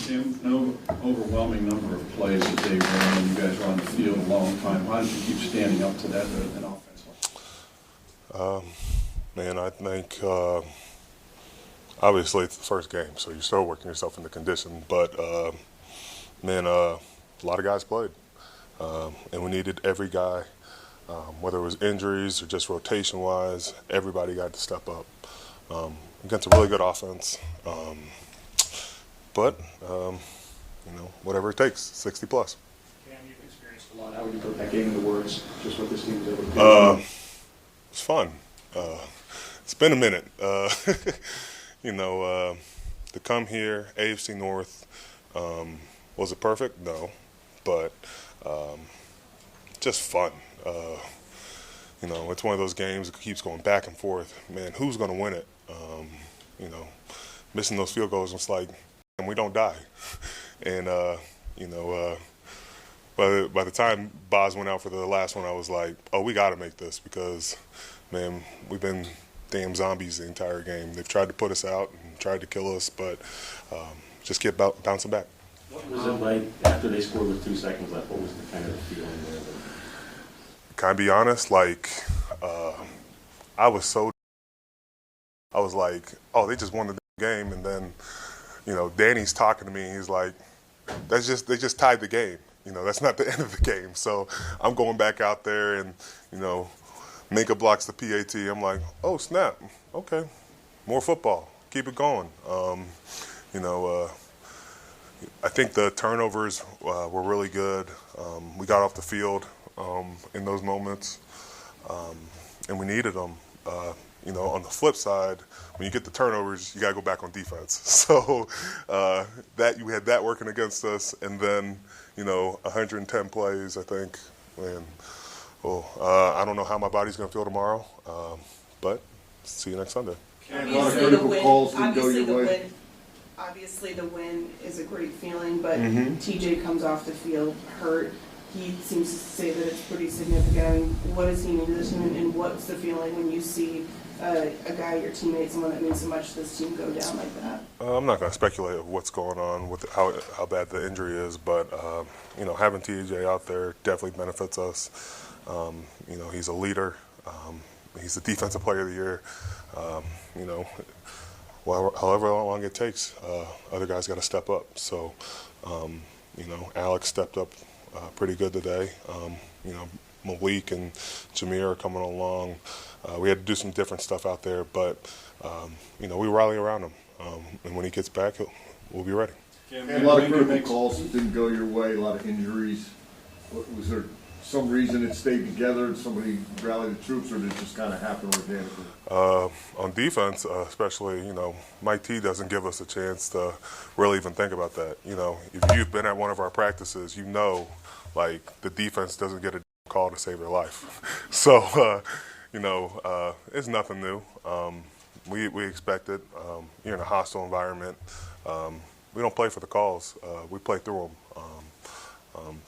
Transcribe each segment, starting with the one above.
Tim, no overwhelming number of plays that they ran. You guys were on the field a long time. Why did you keep standing up to that in offense? Man, I think obviously it's the first game, so you're still working yourself into condition. But man, a lot of guys played, and we needed every guy, whether it was injuries or just rotation-wise. Everybody got to step up against a really good offense. But whatever it takes, 60 plus. Cam, you've experienced a lot. How would you put that game into words? Just what this team was able to do. It's fun. It's been a minute. To come here, AFC North, was it perfect? No, but just fun. It's one of those games that keeps going back and forth. Man, who's going to win it? Missing those field goals, it's like, and we don't die. And by the time Boz went out for the last one, I was like, oh, we got to make this because, man, we've been damn zombies the entire game. They've tried to put us out and tried to kill us, but just keep bouncing back. What was it like after they scored with 2 seconds left? What was the kind of feeling there? Can I be honest? I was like, oh, they just won the game, and then, Danny's talking to me. He's like, they just tied the game. That's not the end of the game. So I'm going back out there, and Minka blocks the PAT. I'm like, oh snap, okay, more football, keep it going. I think the turnovers were really good. We got off the field in those moments, and we needed them. On the flip side, when you get the turnovers, you got to go back on defense. So that you had that working against us, and then 110 plays. I think, man. I don't know how my body's going to feel tomorrow, but see you next Sunday. Obviously, the win is a great feeling, but TJ comes off the field hurt. He seems to say that it's pretty significant. What does he mean to this team, and what's the feeling when you see a guy, your teammate, someone that means so much to this team go down like that? I'm not going to speculate of what's going on with how bad the injury is, but having TJ out there definitely benefits us. He's a leader. He's the defensive player of the year. However long it takes, other guys got to step up. So, Alex stepped up pretty good today. Malik and Jameer are coming along. We had to do some different stuff out there, but, we rally around him. And when he gets back, we'll be ready. And a lot of critical calls that didn't go your way, a lot of injuries. Was there some reason it stayed together and somebody rallied the troops, or did it just kind of happen organically? On defense, especially, Mike T doesn't give us a chance to really even think about that. If you've been at one of our practices, the defense doesn't get a call to save their life. So, it's nothing new. We expect it. You're in a hostile environment. We don't play for the calls. We play through them.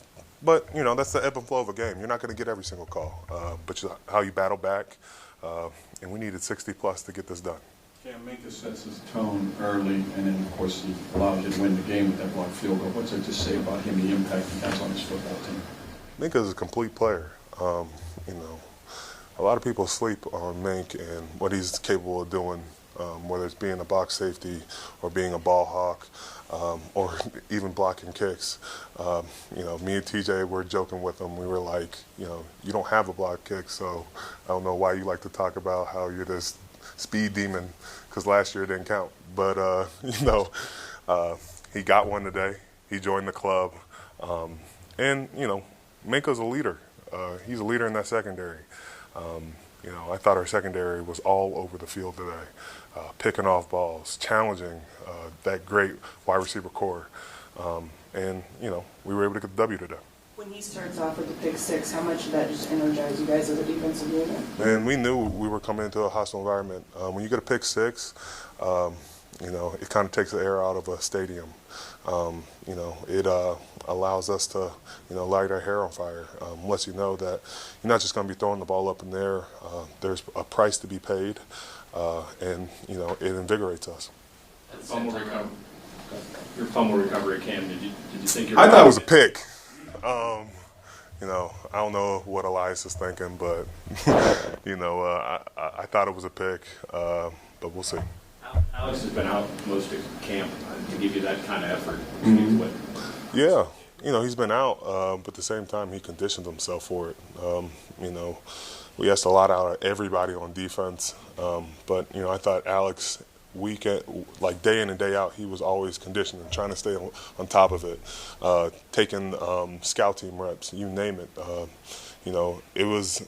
But, that's the ebb and flow of a game. You're not going to get every single call, but how you battle back. And we needed 60 plus to get this done. Cam, Minka sets his tone early, and then, of course, he allowed you to win the game with that blocked field goal. What's there to say about him, the impact he has on his football team? Minka's a complete player. A lot of people sleep on Mink and what he's capable of doing, whether it's being a box safety or being a ball hawk. Or even blocking kicks. Me and TJ were joking with him. We were like, you don't have a block kick, so I don't know why you like to talk about how you're this speed demon, because last year it didn't count. But, he got one today. He joined the club. And, Minka's a leader. He's a leader in that secondary. I thought our secondary was all over the field today, picking off balls, challenging that great wide receiver core. And we were able to get the W today. When he starts off with the pick six, how much did that just energize you guys as a defensive unit? And we knew we were coming into a hostile environment. When you get a pick six, it kind of takes the air out of a stadium. It allows us to, light our hair on fire. Lets you know that you're not just going to be throwing the ball up in the air. There's a price to be paid, and it invigorates us. Your fumble recovery, Cam, did you think you were? I thought it was a pick. You know, I don't know what Elias is thinking, but you know, I thought it was a pick, but we'll see. Alex has been out most of camp to give you that kind of effort. Yeah, you know, he's been out, but at the same time, he conditioned himself for it. You know, we asked a lot out of everybody on defense, but you know, I thought Alex, like day in and day out, he was always conditioning, trying to stay on top of it, taking scout team reps, you name it. You know, it's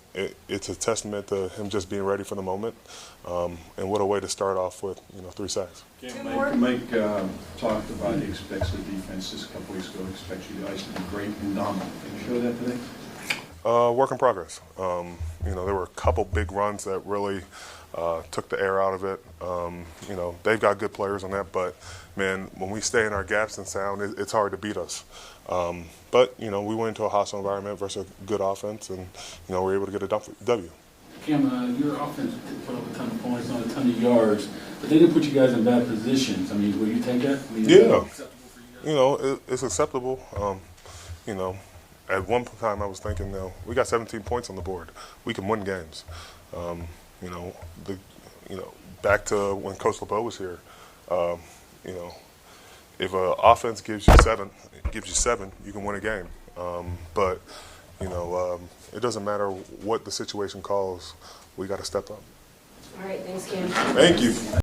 a testament to him just being ready for the moment, and what a way to start off with, you know, 3 sacks. Mike talked about he expects the defense this couple weeks ago, expects you guys to be great and dominant. Can you show that today? Work in progress. You know, there were a couple big runs that really took the air out of it. You know, they've got good players on that, but man, when we stay in our gaps and sound, it's hard to beat us. But you know, we went into a hostile environment versus a good offense, and you know, we were able to get a W. Cam, your offense put up a ton of points, not a ton of yards, but they didn't put you guys in bad positions. I mean, will you take that? I mean, Yeah. You know, it's acceptable. You know, at one time I was thinking, you know, we got 17 points on the board. We can win games. You know, back to when Coach LeBeau was here. You know, if an offense gives you seven, you can win a game. But you know, it doesn't matter what the situation calls. We got to step up. All right, thanks, Cam. Thank you.